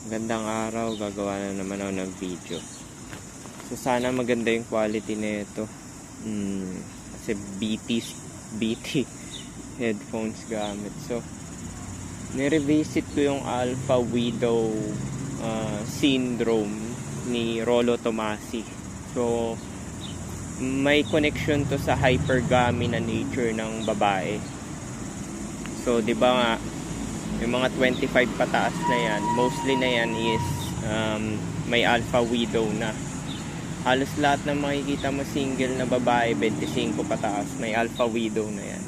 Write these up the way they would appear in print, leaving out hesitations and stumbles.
Gandang araw, gagawa na naman ako ng video. So sana maganda yung quality na ito. Kasi BT headphones gamit. So nirevisit ko yung Alpha Widow syndrome ni Rollo Tomassi. So may connection to sa hypergamy na nature ng babae. So 'di ba nga yung mga 25 pataas na yan, mostly na yan is may Alpha Widow na. Halos lahat ng makikita mo single na babae 25 pataas, may Alpha Widow na yan.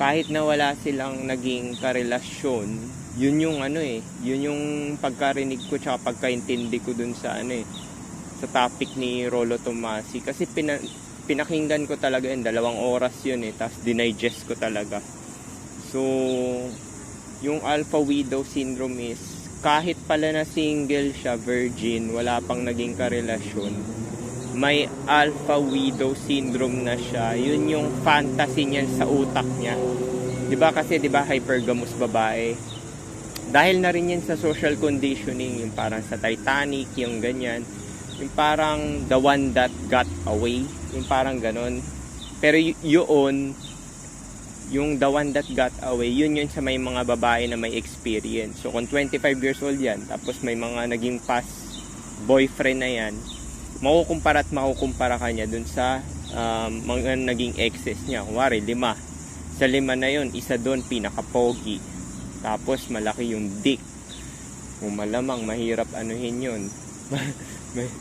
Kahit na wala silang naging karelasyon, yun yung yun yung pagkarinig ko tsaka pagkaintindi ko dun sa sa topic ni Rollo Tomassi. Kasi pinakinggan ko talaga yun, 2 oras yun tapos dinigest ko talaga. So yung Alpha Widow syndrome is kahit pala na single siya, virgin, wala pang naging karelasyon, may Alpha Widow syndrome na siya. Yun yung fantasy niyan sa utak niya. 'Di ba kasi 'di ba hypergamous babae? Dahil na rin yan sa social conditioning, yung parang sa Titanic, yung ganyan. Yung parang the one that got away, yung parang ganon. Pero yung the one that got away, yun sa may mga babae na may experience. So kung 25 years old yan, tapos may mga naging past boyfriend na yan, makukumpara ka niya dun sa mga naging exes niya. Kunwari 5. Sa 5 na yun, isa doon pinaka-pogi, tapos malaki yung dick. Kung malamang mahirap anuhin yun.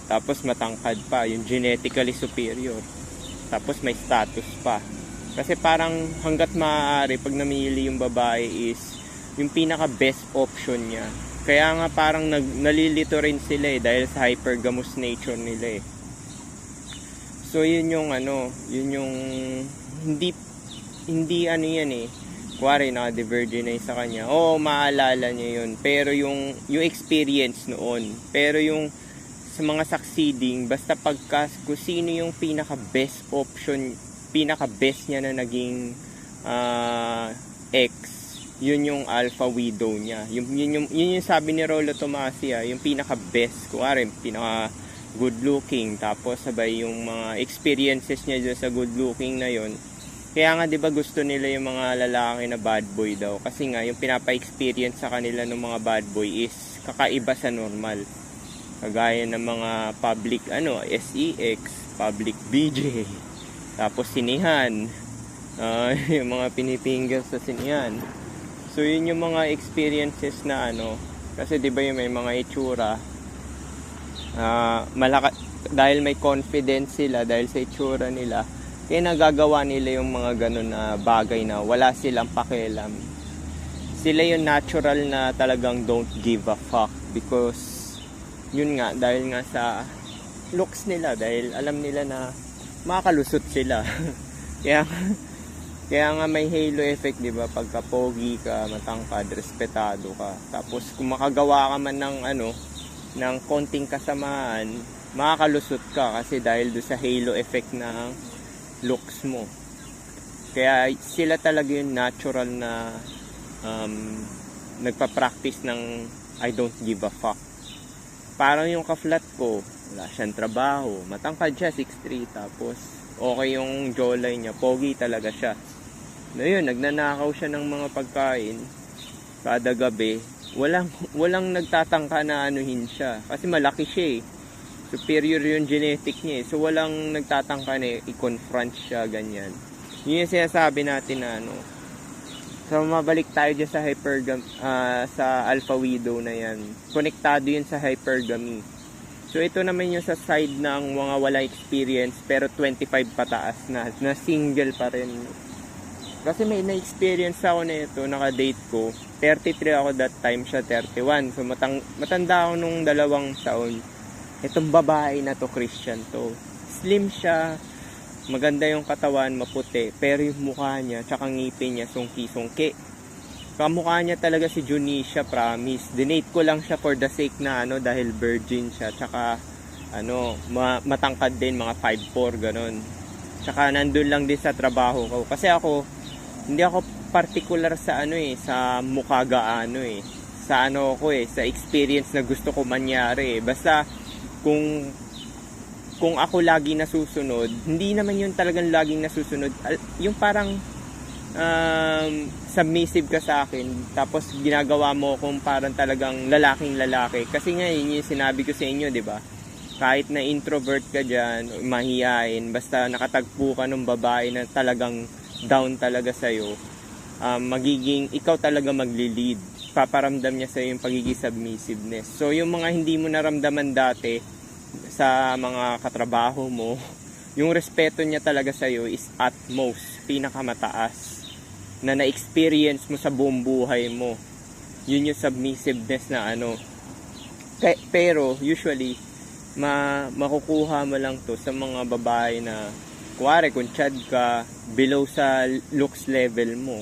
Tapos matangkad pa, yung genetically superior. Tapos may status pa. Kasi parang hanggat maaari pag namili yung babae is yung pinaka best option niya. Kaya nga parang nalilito rin sila dahil sa hypergamous nature nila So yun yung yun yung hindi yan kuwari naka-divergin na sa kanya. Oo, maalala niya yun. Pero yung experience noon. Pero yung sa mga succeeding, basta kung sino yung pinaka best option, pinaka-best niya na naging ex, yun yung Alpha Widow niya. Yun yung sabi ni Rollo Tomassi, yung pinaka-best, kuwari, pinaka-good looking, tapos sabay yung mga experiences niya dyan sa good looking na yun. Kaya nga 'di ba gusto nila yung mga lalaki na bad boy daw, kasi nga yung pinapa-experience sa kanila ng mga bad boy is kakaiba sa normal. Kagaya ng mga public SEX, public BJ, tapos sinihan, yung mga pinipinggan sa sinihan. So yun yung mga experiences na kasi 'di ba yung may mga itsura dahil may confidence sila dahil sa itsura nila, kaya nagagawa nila yung mga ganun na bagay na wala silang pakialam. Sila yung natural na talagang don't give a fuck, because yun nga, dahil nga sa looks nila, dahil alam nila na makalusot sila. kaya nga may halo effect, 'di ba? Pagka pogi ka, matangkad, respetado ka. Tapos kung makagawa ka man ng konting kasamaan, makakalusot ka kasi dahil do sa halo effect ng looks mo. Kaya sila talaga yung natural na nagpa-practice ng I don't give a fuck. Parang yung ka-flat ko, wala siyang trabaho, matangkad siya, 6'3", tapos okay yung jawline niya, pogi talaga siya. Yun, nagnanakaw siya ng mga pagkain kada gabi. Walang nagtatangka na anuhin siya kasi malaki siya superior yung genetic niya so walang nagtatangka na i-confront siya, ganyan. Yun yung sinasabi natin na so mabalik tayo dyan sa sa Alpha Widow na yan. Konektado yun sa hypergamy. So ito naman yung sa side ng mga wala experience pero 25 pataas na single pa rin. Kasi may na-experience ako na ito, naka-date ko. 33 ako that time, siya 31. So matanda ako nung 2 taon. Itong babae na to, Christian to. Slim siya, maganda yung katawan, maputi, pero yung mukha niya, tsaka ngipin niya, sungki-sungki. Kamukha niya talaga si Junisha, promise. Dinate ko lang siya for the sake na dahil virgin siya, tsaka matangkad din, mga 5'4", ganun. Tsaka nandun lang din sa trabaho ko. Kasi hindi ako particular sa sa mukha gaano sa ano ko sa experience na gusto ko mangyari. Basta kung ako lagi nasusunod, hindi naman yun talagang laging nasusunod. Yung parang submissive ka sa akin, tapos ginagawa mo kung parang talagang lalaking lalaki. Kasi nga yun yung sinabi ko sa inyo, di ba? Kahit na introvert ka dyan, mahihain, basta nakatagpo ka ng babae na talagang down talaga sa'yo, magiging ikaw talaga magli-lead. Paparamdam niya sa'yo yung pagiging submissiveness. So yung mga hindi mo naramdaman dati sa mga katrabaho mo, yung respeto niya talaga sa'yo is at most, pinakamataas na na-experience mo sa buong buhay mo. Yun yung submissiveness na ano. Pero usually, makukuha mo lang to sa mga babae na kuwari kung chad ka, below sa looks level mo.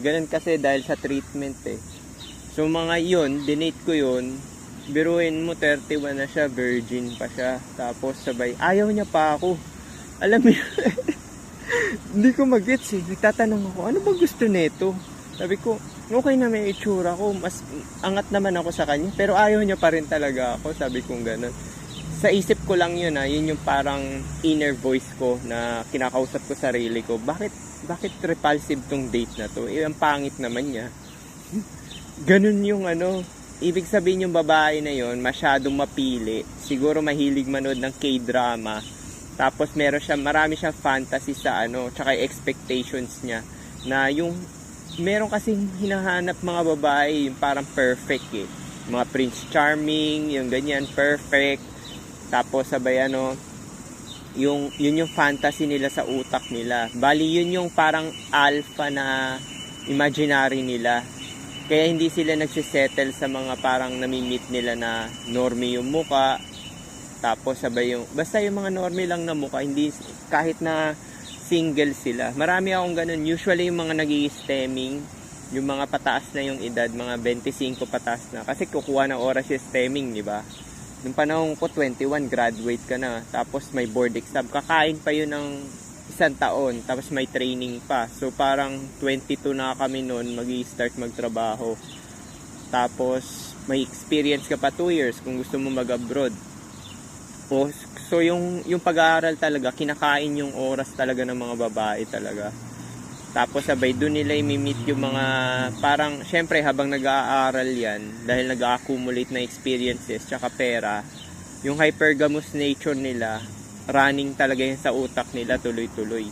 Ganun kasi dahil sa treatment So mga yun, dinate ko yun. Biruin mo 31 na siya, virgin pa siya. Tapos sabay, ayaw niya pa ako. Alam mo hindi ko mag-gets Nagtatanong ako, ano bang gusto nito? Sabi ko, okay na may itsura ko. Mas angat naman ako sa kanya. Pero ayaw niya pa rin talaga ako. Sabi kong ganun. Sa isip ko lang yun yun yung parang inner voice ko na kinakausap ko sarili ko. Bakit repulsive tong date na to? Ang pangit naman niya. Ganun yung ibig sabihin yung babae na yon masyadong mapili. Siguro mahilig manood ng K-drama. Tapos marami siyang fantasy sa tsaka expectations niya. Na yung, meron kasing hinahanap mga babae, yung parang perfect Mga Prince Charming, yung ganyan, perfect. Tapos sabay yun yung fantasy nila sa utak nila. Bali yun yung parang alpha na imaginary nila. Kaya hindi sila nagsisettle sa mga parang nami-meet nila na normie yung muka. Tapos sabay basta yung mga normie lang na muka, hindi kahit na single sila. Marami akong ganun. Usually yung mga nag-i-stemming, yung mga pataas na yung edad, mga 25 pataas na. Kasi kukuha ng oras yung stemming, di ba? Nung panahon ko 21, graduate ka na. Tapos may board exam. Kakain pa yun ng 1 taon. Tapos may training pa. So parang 22 na kami noon mag-i-start magtrabaho. Tapos may experience ka pa 2 years kung gusto mo mag-abroad. So yung pag-aaral talaga, kinakain yung oras talaga ng mga babae talaga. Tapos sabay doon nila i-meet yung mga parang syempre habang nag-aaral yan, dahil nag-accumulate na experiences tsaka pera, yung hypergamous nature nila running talaga yun sa utak nila tuloy-tuloy.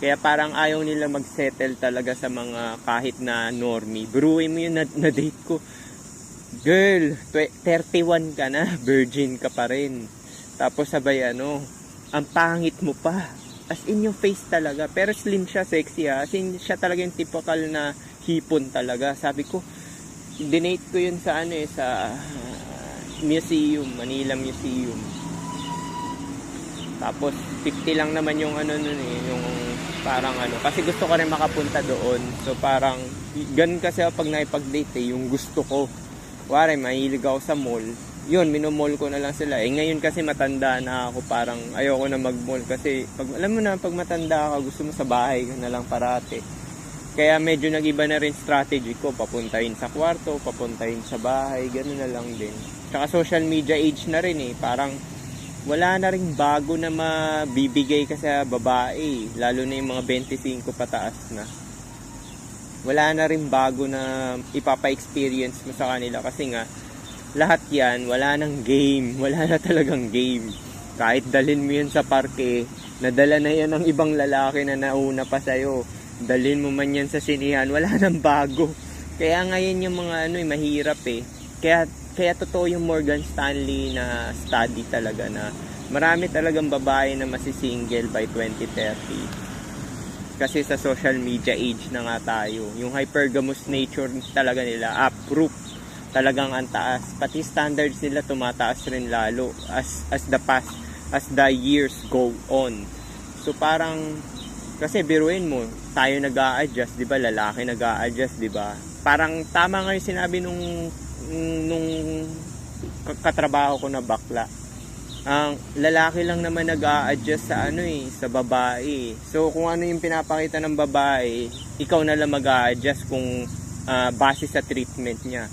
Kaya parang ayaw nila mag-settle talaga sa mga kahit na normie. Bruin mo yun na date ko, girl 31 ka na, virgin ka pa rin. Tapos sabay ang pangit mo pa. As in yung face talaga. Pero slim siya, sexy As in siya talaga yung typical na hipon talaga. Sabi ko, dinate ko yun sa sa museum, Manila Museum. Tapos 50 lang naman yung yung parang kasi gusto ko rin makapunta doon. So parang ganun kasi pag naipag-date yung gusto ko. Wari, mahilig ako sa mall. Yun, minomall ko na lang sila. Ngayon kasi matanda na ako, parang ayoko na mag-mall kasi alam mo na, pag matanda ka, gusto mo sa bahay ka na lang parate. Kaya medyo nag-iba na rin strategy ko, papuntahin sa kwarto, papuntahin sa bahay, gano'n na lang din. Tsaka social media age na rin parang wala na ring bago na mabibigay ka sa babae, lalo na yung mga 25 pataas na. Wala na rin bago na ipapa-experience mo sa kanila kasi nga lahat yan, wala nang game. Wala na talagang game. Kahit dalhin mo yun sa parke, nadala na yan ng ibang lalaki na nauna pa sa'yo. Dalhin mo man yan sa sinihan, wala nang bago. Kaya ngayon yung mga mahirap Kaya totoo yung Morgan Stanley na study talaga na marami talagang babae na masisingle by 2030. Kasi sa social media age na nga tayo. Yung hypergamous nature talaga nila, uproot. Talagang ang taas. Pati standards nila tumataas rin lalo as the years go on. So parang kasi biruin mo, tayo nag-a-adjust, 'di ba? Lalaki nag-a-adjust, 'di ba? Parang tama nga 'yung sinabi nung katrabaho ko na bakla. Ang lalaki lang naman nag-a-adjust sa sa babae. So kung ano 'yung pinapakita ng babae, ikaw na lang mag-a-adjust kung base sa treatment niya.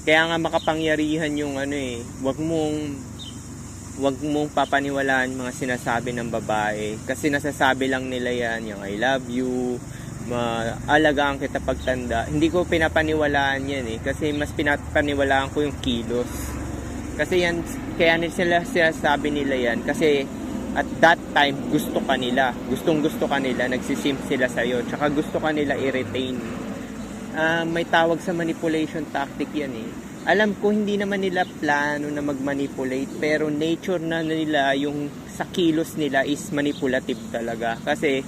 Kaya nga makapangyarihan yung ano eh, wag mong papaniwalaan mga sinasabi ng babae. Kasi nasasabi lang nila yan, yung I love you, maalagaan kita pagtanda. Hindi ko pinapaniwalaan yan eh. Kasi mas pinapaniwalaan ko yung kilos. Kasi yan, kaya sila sinasabi nila yan. Kasi at that time, gusto ka nila. Gustong-gusto ka nila. Nagsisimp sila sa'yo. Tsaka gusto ka nila i-retain. May tawag sa manipulation tactic yan eh. Alam ko hindi naman nila plano na mag-manipulate, pero nature na nila yung sa kilos nila is manipulative talaga. Kasi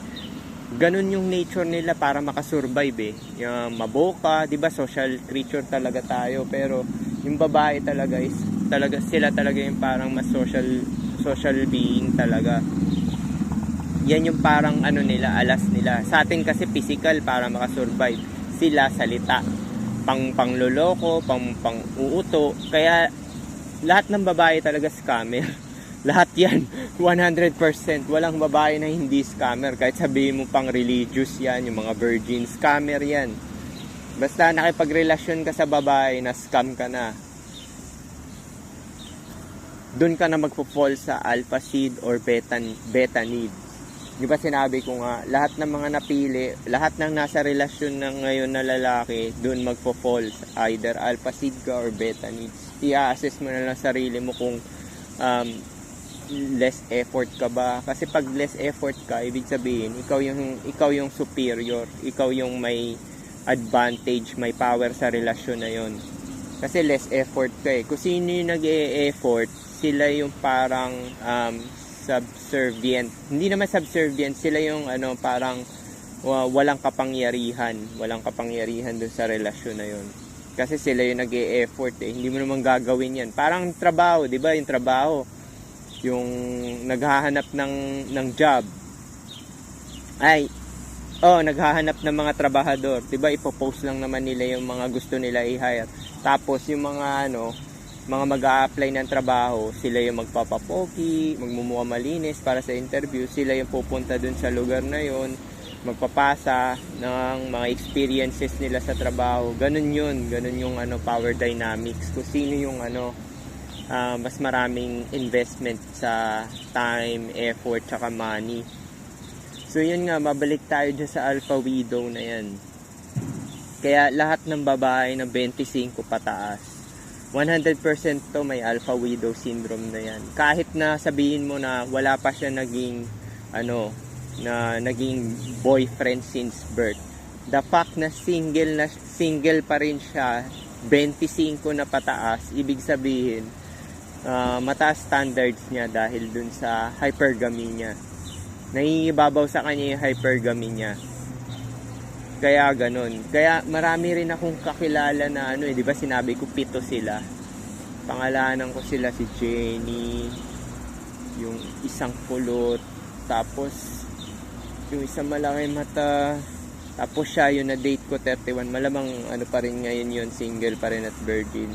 ganun yung nature nila para makasurvive eh. Yung maboka, 'di ba? Social creature talaga tayo, pero yung babae talaga is sila talaga yung parang mas social being talaga. Yan yung parang ano nila, alas nila. Sa atin kasi physical para makasurvive. Sila salita. Pangloloko, pang uuto. Kaya lahat ng babae talaga scammer. Lahat yan, 100%. Walang babae na hindi scammer. Kahit sabihin mo pang religious yan, yung mga virgin, scammer yan. Basta nakipagrelasyon ka sa babae, na scam ka na. Doon ka na magpo-fall sa alpha seed or beta need. Di ba sinabi ko nga, lahat ng mga napili, lahat ng nasa relasyon ng ngayon na lalaki, doon magpo-fall. Either alpha seed ka or beta needs. I-assess mo na lang sarili mo kung less effort ka ba. Kasi pag less effort ka, ibig sabihin, ikaw yung superior. Ikaw yung may advantage, may power sa relasyon na yon. Kasi less effort ka eh. Kung sino yung nag-e-effort, sila yung parang subservient. Hindi naman subservient, sila yung parang walang kapangyarihan dun sa relasyon na yun. Kasi sila yung nag-e-effort eh. Hindi mo naman gagawin yan. Parang trabaho, 'di ba? Yung trabaho, yung naghahanap ng job. Naghahanap ng mga trabahador, 'di ba? Ipo-post lang naman nila yung mga gusto nila i-hire. Tapos yung mga mga mag-a-apply ng trabaho, sila yung magpapapogi, magmumukha malinis para sa interview, sila yung pupunta dun sa lugar na yon, magpapasa ng mga experiences nila sa trabaho. Ganun yung power dynamics. Kung sino yung mas maraming investment sa time, effort, tsaka money. So yun nga, mabalik tayo dyan sa alpha widow na yan. Kaya lahat ng babae na 25 pataas, 100% to may alpha widow syndrome na yan. Kahit na sabihin mo na wala pa siya naging boyfriend since birth. The fact na single pa rin siya, 25 na pataas, ibig sabihin mataas standards niya dahil dun sa hypergamy niya. Naiibabaw sa kanya yung hypergamy niya. Kaya ganun. Kaya marami rin akong kakilala na di ba sinabi ko 7 sila. Pangalanan ko sila si Jenny, yung isang kulot, tapos yung isang malaki mata, tapos siya yung na-date ko 31, malamang pa rin ngayon yun, single pa rin at virgin.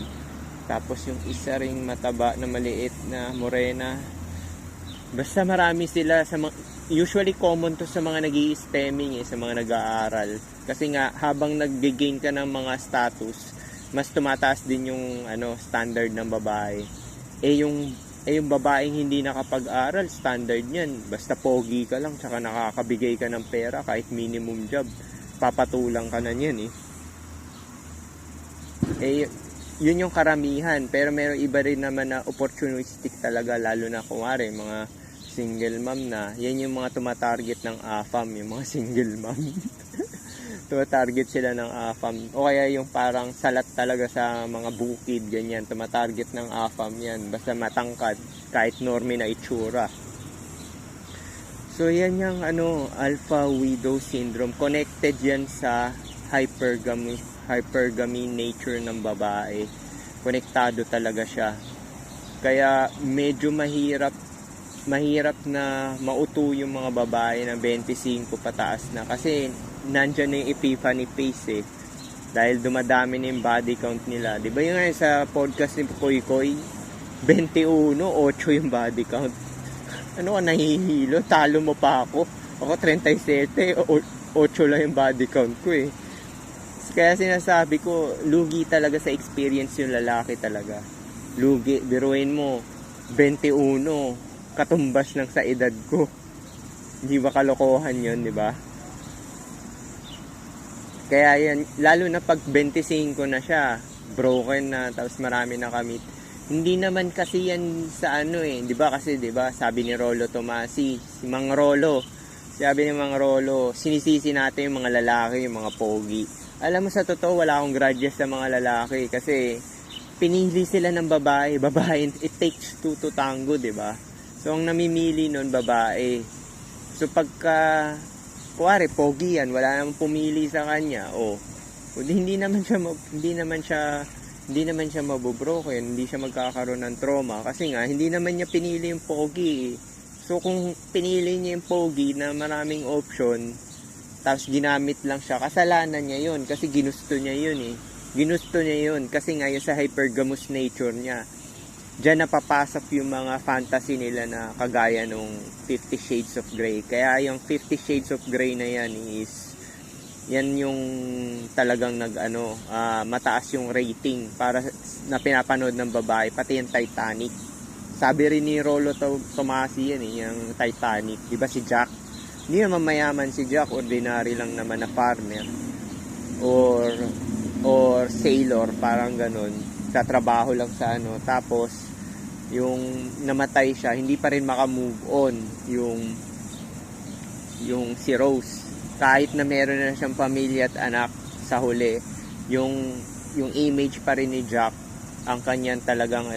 Tapos yung isa ring mataba na maliit na morena. Basta marami sila usually common to sa mga nag-i-stemming sa mga nag-aaral. Kasi nga habang nag-gain ka ng mga status, mas tumataas din yung standard ng babae. Yung babaeng hindi nakapag-aral, standard niyan, basta pogi ka lang tsaka nakakabigay ka ng pera kahit minimum job, papatulang ka na niyan yun yung karamihan. Pero meron iba rin naman na opportunistic talaga, lalo na kumare mga single mom na. Yan yung mga tumatarget ng AFAM, yung mga single mom. Tumatarget sila ng AFAM. O kaya yung parang salat talaga sa mga bukid, ganyan. Tumatarget ng AFAM yan. Basta matangkad, kahit norme na itsura. So yan yung alpha widow syndrome. Connected yan sa hypergamy nature ng babae. Konektado talaga siya. Kaya medyo mahirap na mauto yung mga babae ng 25 pataas na. Kasi nandyan na yung epiphany phase dahil dumadami na yung body count nila. Di ba yung sa podcast ni Koy Koy, 21, 8 yung body count. Ano ka nahihilo? Talo mo pa ako. Ako 37, 8 lang yung body count ko Kaya sinasabi ko, lugi talaga sa experience yung lalaki talaga. Lugi, biruin mo, 21, katumbas lang sa edad ko. Hindi ba kalokohan yun, di ba? Kaya yan, lalo na pag 25 na siya, broken na, tapos marami na kamit. Hindi naman kasi yan sa ano di ba? Kasi di ba, sabi ni Rolo Tomasi, si Mang Rolo, sabi ni Mang Rolo, sinisisi natin yung mga lalaki, yung mga pogi. Alam mo, sa totoo, wala akong grudges sa mga lalaki kasi pinili sila ng babae. Babae, it takes two to tango, di ba? So, ang namimili nun, babae. So, pagka, kuwari, pogi yan, wala namang pumili sa kanya, hindi naman siya mabubroken, hindi siya magkakaroon ng trauma kasi nga, hindi naman niya pinili yung pogi. So, kung pinili niya yung pogi na maraming option, tapos ginamit lang siya, kasalanan niya yun kasi ginusto niya yun. Ginusto niya yun kasi nga yun sa hypergamous nature niya. Diyan napapasok yung mga fantasy nila na kagaya nung 50 Shades of Grey. Kaya yung 50 Shades of Grey na yan yan yung talagang mataas yung rating para na pinapanood ng babae, pati yung Titanic. Sabi rin ni Rolo Tomasi yan yung Titanic. Di ba si Jack? Hindi naman mayaman si Jack, ordinary lang naman na farmer. Or sailor, parang ganun. Sa trabaho lang sa tapos yung namatay siya, hindi pa rin makamove on yung si Rose. Kahit na meron na siyang pamilya at anak sa huli, yung image pa rin ni Jack ang kanyan talagang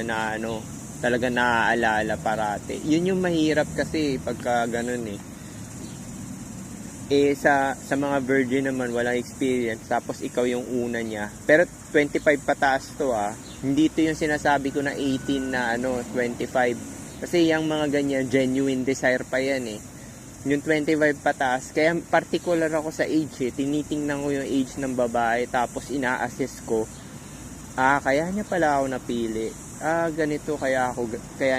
talagang naaalala parate. Yun yung mahirap kasi pagka ganun sa mga virgin naman walang experience, tapos ikaw yung una niya. Pero 25 pataas to Hindi ito yung sinasabi ko na 18 na 25. Kasi yung mga ganyan, genuine desire pa yan Yung 25 pataas, kaya particular ako sa age Tinitingnan ko yung age ng babae, tapos ina-assess ko. Kaya niya pala ako napili. Ganito kaya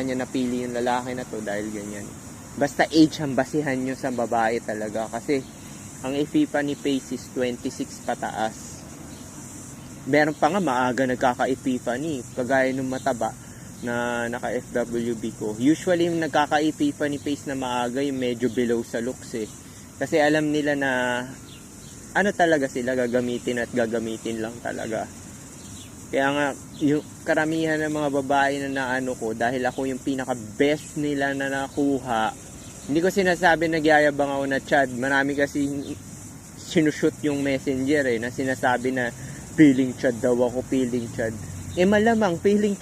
niya napili yung lalaki na to dahil ganyan. Basta age ang basihan nyo sa babae talaga. Kasi ang epiphany phase is 26 pataas. Meron pa nga maaga nagkaka-epiphany. Kagaya nung mataba na naka-FWB ko. Usually yung nagkaka-epiphany phase na maaga yung medyo below sa looks Kasi alam nila na talaga sila gagamitin at gagamitin lang talaga. Kaya nga, yung karamihan ng mga babae na ko, dahil ako yung pinaka-best nila na nakuha, hindi ko sinasabi nagyayabang ako na Chad. Marami kasi sinushoot yung messenger na sinasabi na feeling Chad daw ako, feeling Chad. Malamang, feeling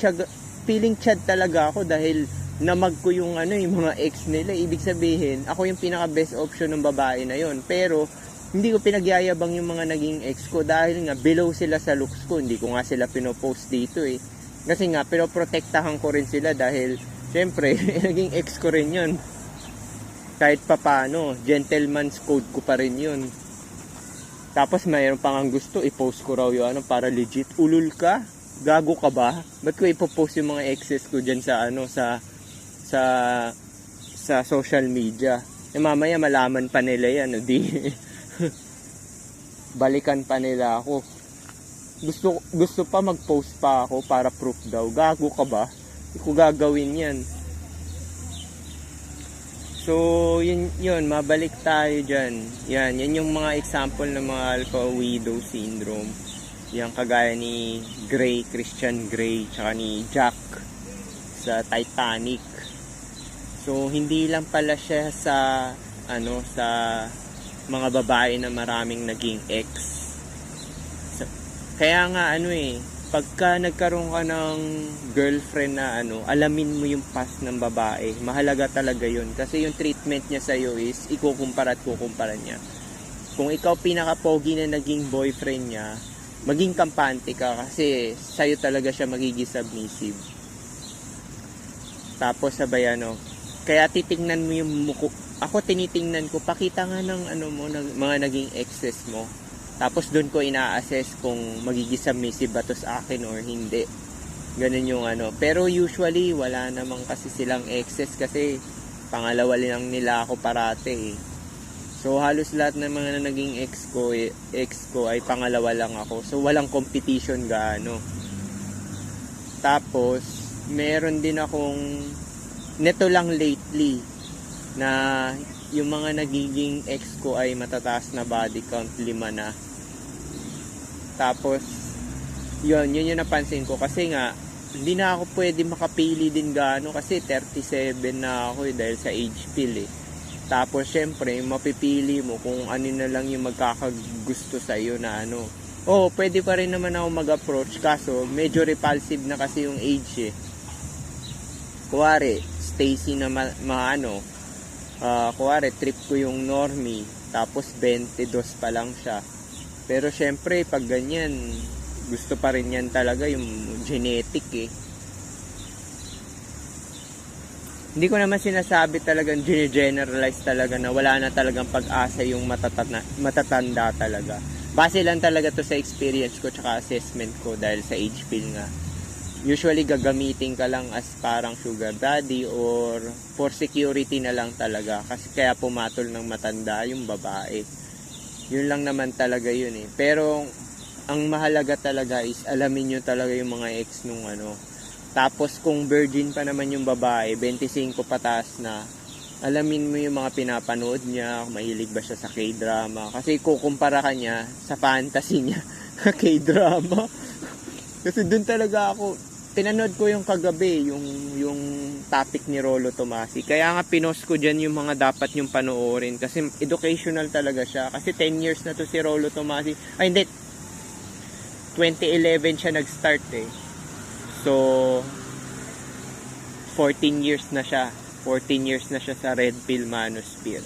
Chad talaga ako dahil namag ko yung yung mga ex nila. Ibig sabihin, ako yung pinaka-best option ng babae na yon. Pero, hindi ko pinagyayabang yung mga naging ex ko dahil nga below sila sa looks ko. Hindi ko nga sila pinopost dito Kasi nga, pinoprotektahan ko rin sila dahil syempre, naging ex ko rin yun. Kahit papano, gentleman's code ko pa rin yun. Tapos mayroon pang gusto, i-post ko raw yung para legit. Ulul ka? Gago ka ba? Ba't ko ipopost yung mga exes ko dyan sa sa social media? Mamaya malaman pa nila yan, balikan pa nila ako. Gusto pa mag-post pa ako para proof daw. Gago ka ba? Hindi ko gagawin yan. So, yun, mabalik tayo dyan. Yan yung mga example ng mga alpha widow syndrome. Yan kagaya ni Christian Grey, tsaka ni Jack sa Titanic. So, hindi lang pala siya sa mga babae na maraming naging ex. Kaya nga pagka nagkaroon ka ng girlfriend na alamin mo yung past ng babae. Mahalaga talaga yun. Kasi yung treatment niya sa'yo is ikukumpara niya. Kung ikaw pinaka-pogi na naging boyfriend niya, maging kampante ka kasi sa'yo talaga siya magiging submissive. Tapos sabay kaya titingnan mo yung mukha. Ako tinitingnan ko, pakita nga ng mga naging exes mo. Tapos doon ko ina-assess kung magiging submissive ba to sa akin or hindi. Ganun yung Pero usually, wala namang kasi silang excess kasi pangalawa lang nila ako parate So halos lahat ng mga naging ex ko ay pangalawa lang ako. So walang competition gaano. Tapos meron din akong neto lang lately na yung mga nagiging ex ko ay matataas na body count, 5 na. Tapos yun yung napansin ko kasi nga hindi na ako pwede makapili din gaano kasi 37 na ako dahil sa age pill eh. Tapos syempre mapipili mo kung ano na lang yung magkakagusto sa iyo na ano. Oh, pwede pa rin naman ako mag-approach kaso medyo repulsive na kasi yung age eh. Kuwari, Stacy na kuwari trip ko yung normie tapos 22 pa lang siya. Pero syempre pag ganyan gusto pa rin yan talaga yung genetic eh. Hindi ko naman sinasabi talagang generalize talaga na wala na talagang pag-asa yung matatanda talaga. Base lang talaga to sa experience ko tsaka assessment ko dahil sa age pill nga. Usually gagamitin ka lang as parang sugar daddy or for security na lang talaga kasi kaya pumatol ng matanda yung babae. Yun lang naman talaga yun eh. Pero ang mahalaga talaga is alamin nyo talaga yung mga ex nung ano. Tapos kung virgin pa naman yung babae, 25 pataas na, alamin mo yung mga pinapanood niya, kung mahilig ba siya sa K-drama. Kasi kukumpara ka niya sa fantasy niya, K-drama. Kasi dun talaga ako, pinanood ko yung kagabi, yung topic ni Rolo Tomasi. Kaya nga pinost ko dyan yung mga dapat yung panoorin. Kasi educational talaga siya. Kasi 10 years na to si Rolo Tomasi. Ay hindi, 2011 siya nag-start eh. So, 14 years na siya. 14 years na siya sa Red Pill Manosphere.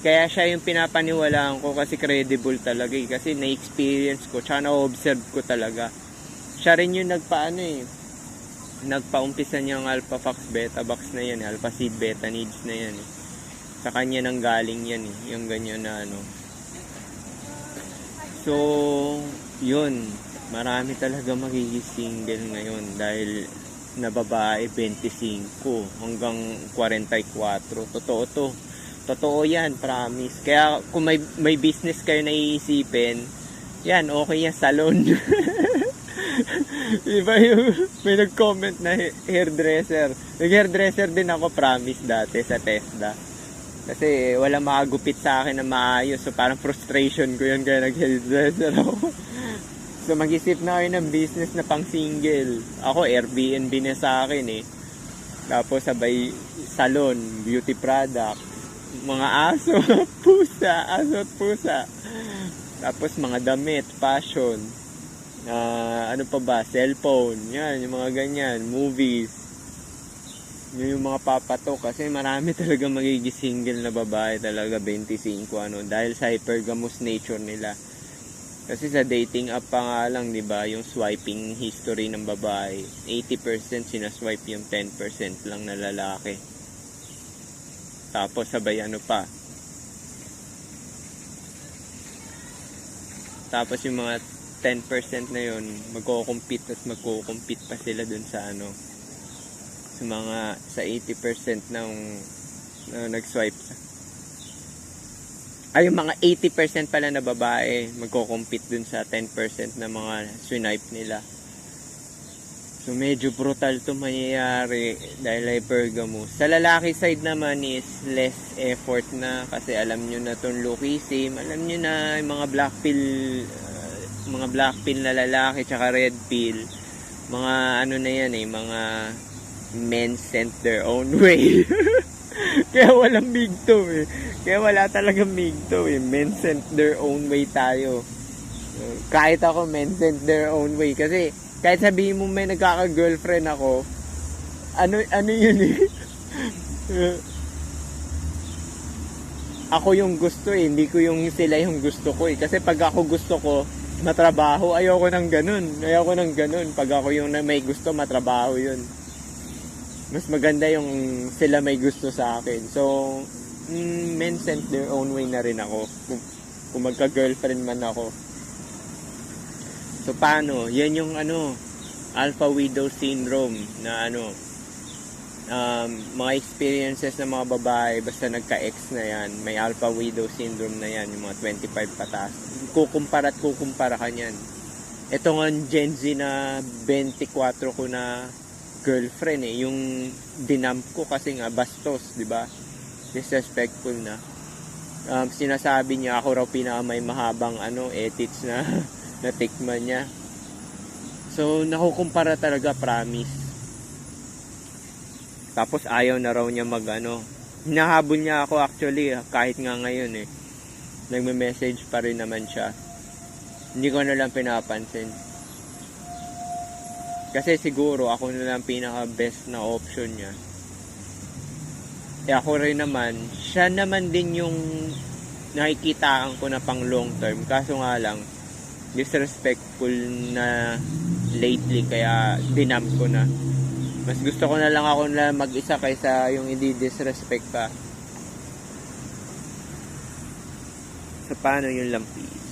Kaya siya yung pinapaniwalaan ko kasi credible talaga eh. Kasi na-experience ko, tsaka na-observe ko talaga. Siya rin yung nagpaumpisa niyang Alpha Fox Beta Box na yan, Alpha Seed Beta Needs na yan eh. Sa kanya nang galing yan eh, yung ganyan na ano. So, yun. Marami talaga magiging single ngayon dahil na babae 25 hanggang 44. Totoo to. Totoo yan, promise. Kaya kung may business kayo na iisipin, yan, okay yan, salon. Iba yung may nag-comment na hairdresser. Nag-hairdresser din ako, promise, dati sa TESDA. Kasi wala makagupit sa akin na maayos. So parang frustration ko yun kaya nag-hairdresser ako. So mag-isip na kayo ng business na pang single. Ako Airbnb na sa akin eh. Tapos sabay salon, beauty product, mga aso, aso at pusa. Tapos mga damit, fashion. Ano pa ba? Cellphone. Yan, yung mga ganyan, movies. Yun yung mga papatok kasi marami talaga magiging single na babae talaga 25 dahil sa hypergamous nature nila. Kasi sa dating app pa nga lang, 'di ba, yung swiping history ng babae, 80% sinaswipe yung 10% lang na lalaki. Tapos sabay ano pa. Tapos yung mga 10% na yun, magko-compete pa sila dun sa ano, sa mga sa 80% ng nag-swipe. Ay, yung mga 80% pala na babae, magko-compete dun sa 10% na mga swipe nila. So, medyo brutal to mangyayari dahil hypergamous. Sa lalaki side naman is less effort na kasi alam nyo na tong lookism, alam nyo na yung mga black pill na lalaki tsaka red pill. Mga ano na yan eh, mga men sent their own way. Kaya walang migto eh. Kaya wala talagang migto eh. Men sent their own way tayo. Kahit ako, men sent their own way. Kasi kahit sabihin mo may nagkaka-girlfriend ako, ano yun eh. Ako yung gusto eh. Hindi ko yung sila yung gusto ko eh. Kasi pag ako gusto ko, matrabaho. Ayoko ng ganun. Pag ako yung may gusto, matrabaho yun. Mas maganda yung sila may gusto sa akin. So, men sent their own way na rin ako. Kung magka-girlfriend man ako. So, paano? Yan yung alpha widow syndrome na Mga experiences ng mga babae, basta nagka-ex na yan, may alpha widow syndrome na yan, yung mga 25 pataas. Kukumpara at kukumpara ka niyan. Ito nga Gen Z na 24 ko na girlfriend yung dinamp ko kasi nga bastos, di ba? Disrespectful na. Sinasabi niya ako raw may mahabang ethics na natikman niya. So nakukumpara talaga, promise. Tapos ayaw na raw niya hinahabol niya ako actually kahit nga ngayon nagme-message pa rin naman siya. Hindi ko na lang pinapansin. Kasi siguro ako na lang pinaka-best na option niya. Ako rin naman, siya naman din yung nakikitaan ko na pang long term. Kaso nga lang, disrespectful na lately kaya dinamp ko na. Mas gusto ko na lang ako na mag-isa kaysa yung hindi disrespect pa. So paano yung lampi?